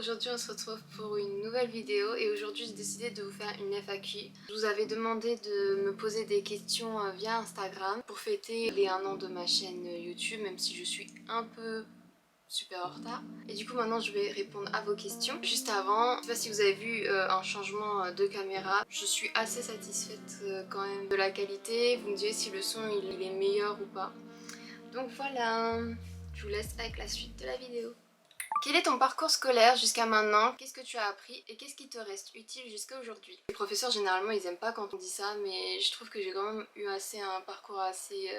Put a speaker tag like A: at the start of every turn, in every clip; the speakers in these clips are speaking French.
A: aujourd'hui on se retrouve pour une nouvelle vidéo et aujourd'hui j'ai décidé de vous faire une FAQ. Je vous avais demandé de me poser des questions via Instagram pour fêter les 1 an de ma chaîne YouTube, même si je suis un peu super en retard. Et du coup maintenant je vais répondre à vos questions. Juste avant, je sais pas si vous avez vu un changement de caméra. Je suis assez satisfaite quand même de la qualité. Vous me direz si le son il est meilleur ou pas. Donc voilà, je vous laisse avec la suite de la vidéo. Quel est ton parcours scolaire jusqu'à maintenant? Qu'est-ce que tu as appris et qu'est-ce qui te reste utile jusqu'à aujourd'hui? Les professeurs généralement ils aiment pas quand on dit ça, mais je trouve que j'ai quand même eu un parcours assez...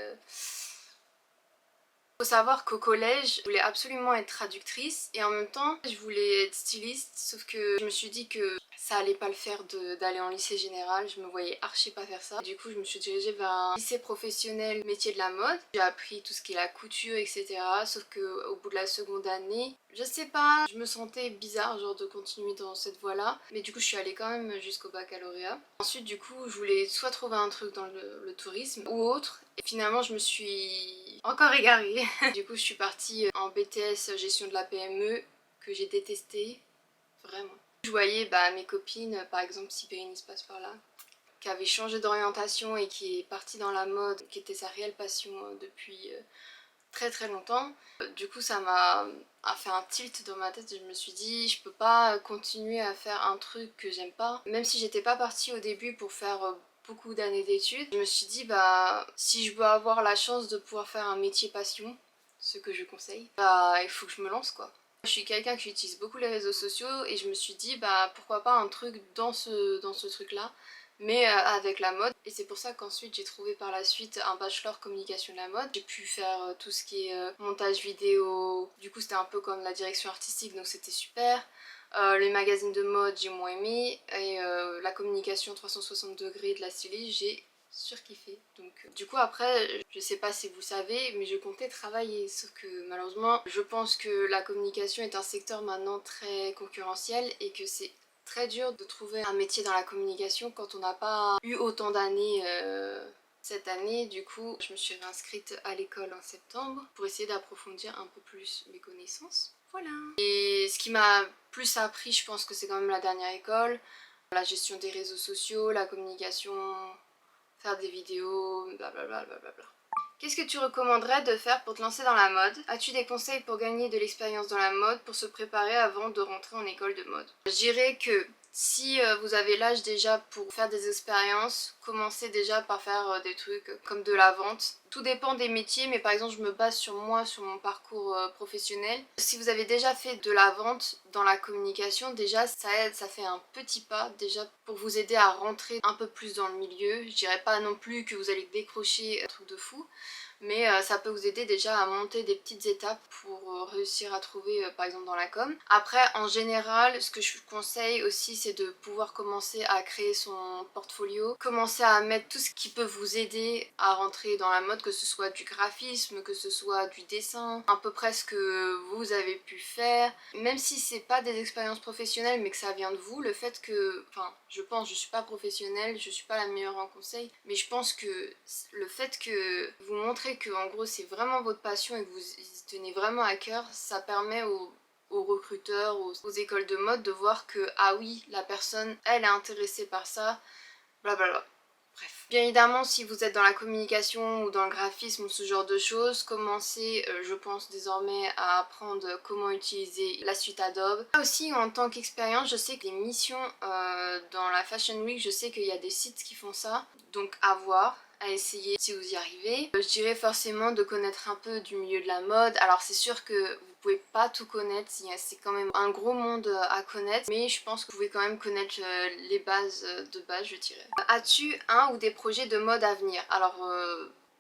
A: Faut savoir qu'au collège, je voulais absolument être traductrice et en même temps je voulais être styliste, sauf que je me suis dit que ça allait pas le faire d'aller en lycée général, je me voyais archi pas faire ça. Du coup je me suis dirigée vers un lycée professionnel métier de la mode. J'ai appris tout ce qui est la couture, etc. Sauf que au bout de la seconde année, je sais pas, je me sentais bizarre genre de continuer dans cette voie là. Mais du coup je suis allée quand même jusqu'au baccalauréat. Ensuite du coup je voulais soit trouver un truc dans le tourisme ou autre. Et finalement je me suis encore égarée. Du coup je suis partie en BTS gestion de la PME que j'ai détesté, vraiment. Je voyais mes copines, par exemple si Périne se passe par là, qui avait changé d'orientation et qui est partie dans la mode, qui était sa réelle passion depuis très très longtemps. Du coup ça m'a fait un tilt dans ma tête et je me suis dit je peux pas continuer à faire un truc que j'aime pas. Même si j'étais pas partie au début pour faire beaucoup d'années d'études, je me suis dit si je veux avoir la chance de pouvoir faire un métier passion, ce que je conseille, il faut que je me lance quoi. Je suis quelqu'un qui utilise beaucoup les réseaux sociaux et je me suis dit pourquoi pas un truc dans ce truc là, mais avec la mode. Et c'est pour ça qu'ensuite j'ai trouvé par la suite un bachelor communication de la mode. J'ai pu faire tout ce qui est montage vidéo, du coup c'était un peu comme la direction artistique donc c'était super. Les magazines de mode j'ai moins aimé et la communication 360 degrés de la styliste j'ai surkiffé. Donc du coup après je sais pas si vous savez mais je comptais travailler, sauf que malheureusement je pense que la communication est un secteur maintenant très concurrentiel et que c'est très dur de trouver un métier dans la communication quand on n'a pas eu autant d'années cette année. Du coup je me suis réinscrite à l'école en septembre pour essayer d'approfondir un peu plus mes connaissances. Voilà. Et ce qui m'a plus appris, je pense que c'est quand même la dernière école, la gestion des réseaux sociaux, la communication, faire des vidéos, blablabla. Qu'est-ce que tu recommanderais de faire pour te lancer dans la mode? As-tu des conseils pour gagner de l'expérience dans la mode, pour se préparer avant de rentrer en école de mode? Je dirais que si vous avez l'âge déjà pour faire des expériences, commencez déjà par faire des trucs comme de la vente. Tout dépend des métiers, mais par exemple je me base sur moi, sur mon parcours professionnel. Si vous avez déjà fait de la vente dans la communication, déjà ça aide, ça fait un petit pas déjà pour vous aider à rentrer un peu plus dans le milieu. Je dirais pas non plus que vous allez décrocher un truc de fou, mais ça peut vous aider déjà à monter des petites étapes pour réussir à trouver par exemple dans la com. Après en général ce que je conseille aussi c'est de pouvoir commencer à créer son portfolio, commencer à mettre tout ce qui peut vous aider à rentrer dans la mode, que ce soit du graphisme, que ce soit du dessin, à peu près ce que vous avez pu faire, même si c'est pas des expériences professionnelles mais que ça vient de vous, le fait que, enfin je pense, je suis pas professionnelle, je suis pas la meilleure en conseil, mais je pense que le fait que vous montrez que en gros c'est vraiment votre passion et que vous y tenez vraiment à cœur, ça permet aux recruteurs, aux écoles de mode de voir que ah oui, la personne elle est intéressée par ça, blablabla. Bref. Bien évidemment, si vous êtes dans la communication ou dans le graphisme ou ce genre de choses, commencez, je pense désormais à apprendre comment utiliser la suite Adobe. Là aussi, en tant qu'expérience, je sais que les missions dans la Fashion Week, je sais qu'il y a des sites qui font ça, donc à voir, à essayer si vous y arrivez. Je dirais forcément de connaître un peu du milieu de la mode. Alors c'est sûr que vous pouvez pas tout connaître, c'est quand même un gros monde à connaître, mais je pense que vous pouvez quand même connaître les bases de base, je dirais. As-tu un ou des projets de mode à venir? Alors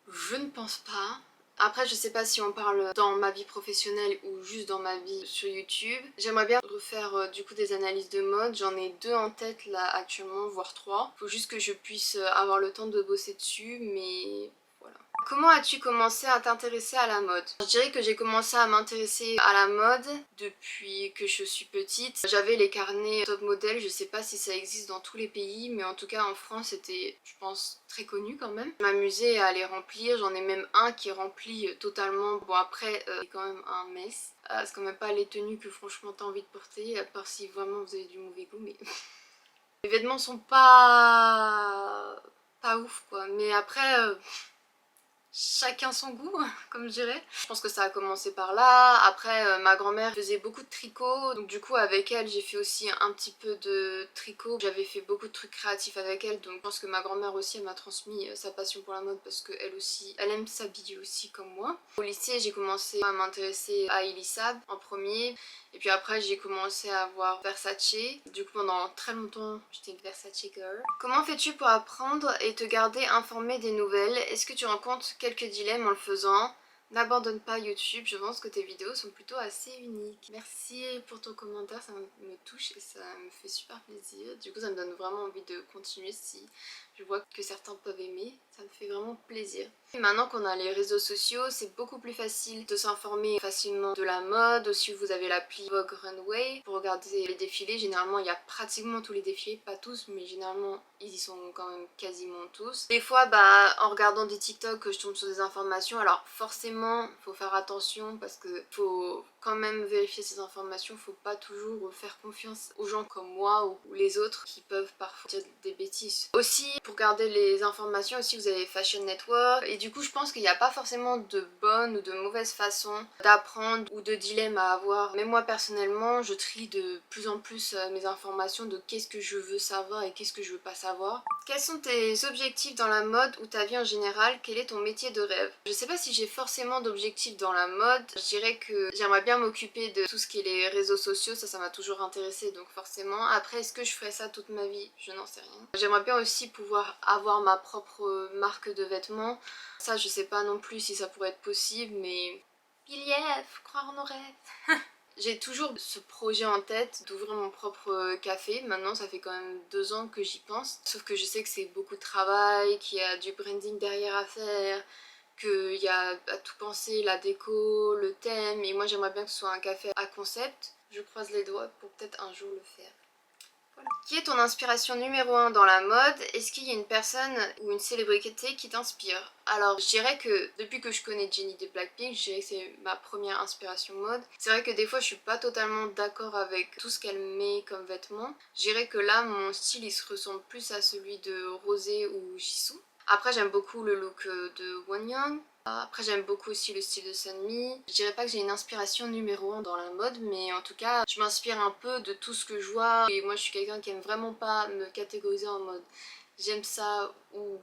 A: je ne pense pas. Après je sais pas si on parle dans ma vie professionnelle ou juste dans ma vie sur YouTube. J'aimerais bien refaire du coup des analyses de mode, j'en ai 2 en tête là actuellement, voire 3. Faut juste que je puisse avoir le temps de bosser dessus, mais voilà. Comment as-tu commencé à t'intéresser à la mode? Je dirais que j'ai commencé à m'intéresser à la mode depuis que je suis petite. J'avais les carnets Top Model, je sais pas si ça existe dans tous les pays, mais en tout cas en France c'était, je pense, très connu quand même. Je m'amusais à les remplir, j'en ai même un qui est rempli totalement. Bon après, c'est quand même un mess. C'est quand même pas les tenues que franchement t'as envie de porter, à part si vraiment vous avez du mauvais goût, mais... Les vêtements sont pas ouf quoi, mais après... chacun son goût, comme je dirais. Je pense que ça a commencé par là. Après, ma grand-mère faisait beaucoup de tricot, donc du coup avec elle j'ai fait aussi un petit peu de tricot. J'avais fait beaucoup de trucs créatifs avec elle, donc je pense que ma grand-mère aussi elle m'a transmis sa passion pour la mode parce qu'elle aussi, elle aime s'habiller aussi comme moi. Au lycée j'ai commencé à m'intéresser à Elisab en premier, et puis après j'ai commencé à voir Versace. Du coup pendant très longtemps j'étais une Versace girl. Comment fais-tu pour apprendre et te garder informé des nouvelles? Est-ce que tu rencontres quelques dilemmes en le faisant? N'abandonne pas YouTube, je pense que tes vidéos sont plutôt assez uniques. Merci pour ton commentaire, ça me touche et ça me fait super plaisir. Du coup ça me donne vraiment envie de continuer si je vois que certains peuvent aimer, ça me fait vraiment plaisir. Et maintenant qu'on a les réseaux sociaux, c'est beaucoup plus facile de s'informer facilement de la mode. Aussi vous avez l'appli Vogue Runway pour regarder les défilés. Généralement il y a pratiquement tous les défilés, pas tous mais généralement ils y sont quand même quasiment tous. Des fois en regardant des TikTok je tombe sur des informations, alors forcément faut faire attention parce que faut quand même vérifier ces informations, faut pas toujours faire confiance aux gens comme moi ou les autres qui peuvent parfois dire des bêtises. Aussi pour garder les informations aussi vous avez Fashion Network et du coup je pense qu'il n'y a pas forcément de bonne ou de mauvaise façon d'apprendre ou de dilemme à avoir. Mais moi personnellement je trie de plus en plus mes informations de qu'est-ce que je veux savoir et qu'est-ce que je veux pas savoir. Quels sont tes objectifs dans la mode ou ta vie en général? Quel est ton métier de rêve? Je sais pas si j'ai forcément d'objectifs dans la mode. Je dirais que j'aimerais bien m'occuper de tout ce qui est les réseaux sociaux, ça m'a toujours intéressée donc forcément. Après est-ce que je ferais ça toute ma vie? Je n'en sais rien. J'aimerais bien aussi pouvoir avoir ma propre marque de vêtements. Ça je sais pas non plus si ça pourrait être possible mais... Believe, croire en nos rêves. J'ai toujours ce projet en tête d'ouvrir mon propre café. Maintenant ça fait quand même 2 ans que j'y pense. Sauf que je sais que c'est beaucoup de travail, qu'il y a du branding derrière à faire, qu'il y a à tout penser, la déco, le thème. Et moi j'aimerais bien que ce soit un café à concept. Je croise les doigts pour peut-être un jour le faire. Voilà. Qui est ton inspiration numéro 1 dans la mode? Est-ce qu'il y a une personne ou une célébrité qui t'inspire? Alors je dirais que depuis que je connais Jennie de Blackpink, je dirais que c'est ma première inspiration mode. C'est vrai que des fois je suis pas totalement d'accord avec tout ce qu'elle met comme vêtements. Je dirais que là mon style il se ressemble plus à celui de Rosé ou Jisoo. Après j'aime beaucoup le look de Wonyoung. Après j'aime beaucoup aussi le style de Sunmi. Je dirais pas que j'ai une inspiration numéro 1 dans la mode mais en tout cas je m'inspire un peu de tout ce que je vois et moi je suis quelqu'un qui aime vraiment pas me catégoriser en mode j'aime ça ou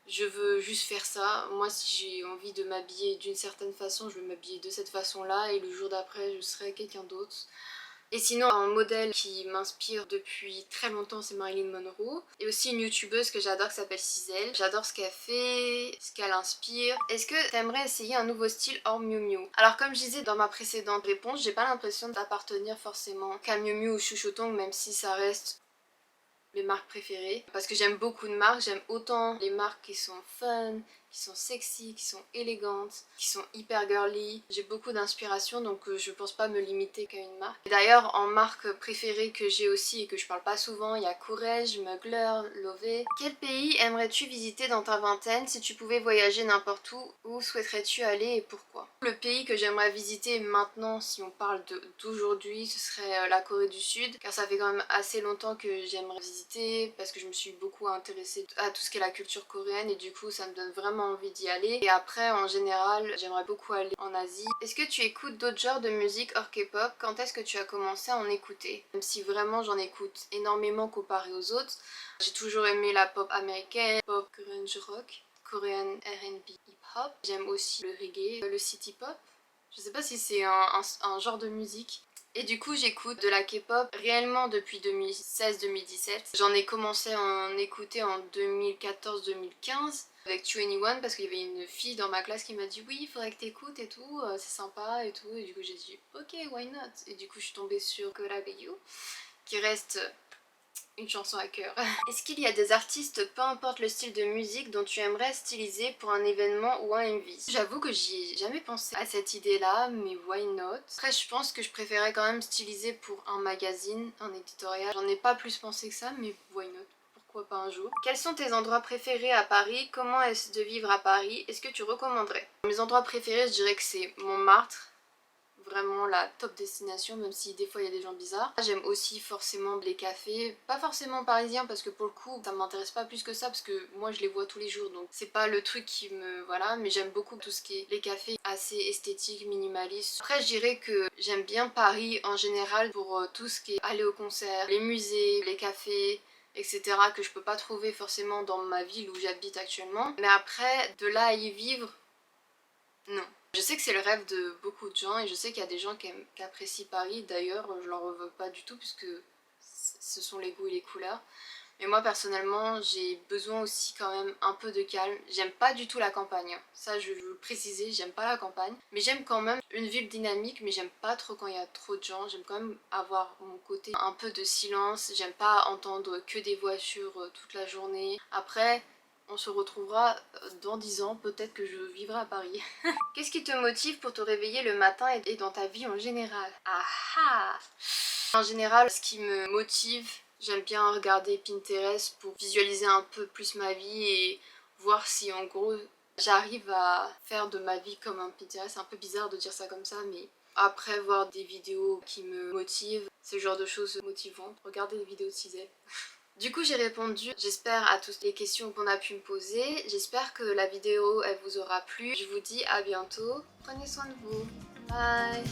A: je veux juste faire ça. Moi si j'ai envie de m'habiller d'une certaine façon je vais m'habiller de cette façon là et le jour d'après je serai quelqu'un d'autre. Et sinon un modèle qui m'inspire depuis très longtemps c'est Marilyn Monroe. Et aussi une youtubeuse que j'adore qui s'appelle Cizel. J'adore ce qu'elle fait, ce qu'elle inspire. Est-ce que t'aimerais essayer un nouveau style hors Miu Miu? Alors comme je disais dans ma précédente réponse, j'ai pas l'impression d'appartenir forcément qu'à Miu Miu ou Chuchotong même si ça reste mes marques préférées. Parce que j'aime beaucoup de marques, j'aime autant les marques qui sont fun, qui sont sexy, qui sont élégantes, qui sont hyper girly. J'ai beaucoup d'inspiration donc je pense pas me limiter qu'à une marque. D'ailleurs en marque préférée que j'ai aussi et que je parle pas souvent, il y a Courrèges, Mugler, Lové. Quel pays aimerais-tu visiter dans ta vingtaine? Si tu pouvais voyager n'importe où souhaiterais-tu aller et pourquoi? Le pays que j'aimerais visiter maintenant si on parle d'aujourd'hui ce serait la Corée du Sud car ça fait quand même assez longtemps que j'aimerais visiter parce que je me suis beaucoup intéressée à tout ce qui est la culture coréenne et du coup ça me donne vraiment envie d'y aller. Et après en général j'aimerais beaucoup aller en Asie. Est-ce que tu écoutes d'autres genres de musique hors K-pop? Quand est-ce que tu as commencé à en écouter? Même si vraiment j'en écoute énormément comparé aux autres. J'ai toujours aimé la pop américaine, pop grunge rock, coréenne R&B hip-hop. J'aime aussi le reggae, le city pop. Je sais pas si c'est un genre de musique. Et du coup j'écoute de la K-pop réellement depuis 2016-2017. J'en ai commencé à en écouter en 2014-2015 avec 2NE1 parce qu'il y avait une fille dans ma classe qui m'a dit oui il faudrait que t'écoutes et tout, c'est sympa et tout. Et du coup j'ai dit ok why not. Et du coup je suis tombée sur Gotta Be You qui reste une chanson à cœur. Est-ce qu'il y a des artistes, peu importe le style de musique, dont tu aimerais styliser pour un événement ou un MV? J'avoue que j'y ai jamais pensé à cette idée-là, mais why not? Après, je pense que je préférais quand même styliser pour un magazine, un éditorial. J'en ai pas plus pensé que ça, mais why not? Pourquoi pas un jour. Quels sont tes endroits préférés à Paris? Comment est-ce de vivre à Paris? Est-ce que tu recommanderais? Mes endroits préférés, je dirais que c'est Montmartre. Vraiment la top destination, même si des fois il y a des gens bizarres. J'aime aussi forcément les cafés, pas forcément parisiens parce que pour le coup ça m'intéresse pas plus que ça parce que moi je les vois tous les jours donc c'est pas le truc qui me... voilà, mais j'aime beaucoup tout ce qui est les cafés assez esthétiques, minimalistes. Après je dirais que j'aime bien Paris en général pour tout ce qui est aller au concert, les musées, les cafés, etc. que je peux pas trouver forcément dans ma ville où j'habite actuellement. Mais après, de là à y vivre, non. Je sais que c'est le rêve de beaucoup de gens et je sais qu'il y a des gens qui apprécient Paris. D'ailleurs, je leur veux pas du tout puisque ce sont les goûts et les couleurs. Mais moi personnellement, j'ai besoin aussi quand même un peu de calme. J'aime pas du tout la campagne, hein. Ça je veux le préciser, j'aime pas la campagne. Mais j'aime quand même une ville dynamique, mais j'aime pas trop quand il y a trop de gens. J'aime quand même avoir mon côté un peu de silence. J'aime pas entendre que des voitures toute la journée. Après, on se retrouvera dans 10 ans, peut-être que je vivrai à Paris. Qu'est-ce qui te motive pour te réveiller le matin et dans ta vie en général? Ah ah! En général, ce qui me motive, j'aime bien regarder Pinterest pour visualiser un peu plus ma vie et voir si en gros j'arrive à faire de ma vie comme un Pinterest. C'est un peu bizarre de dire ça comme ça, mais après voir des vidéos qui me motivent, ce genre de choses motivantes, regarder des vidéos de Cisel. Du coup j'ai répondu, j'espère à toutes les questions qu'on a pu me poser, j'espère que la vidéo elle vous aura plu. Je vous dis à bientôt, prenez soin de vous, bye.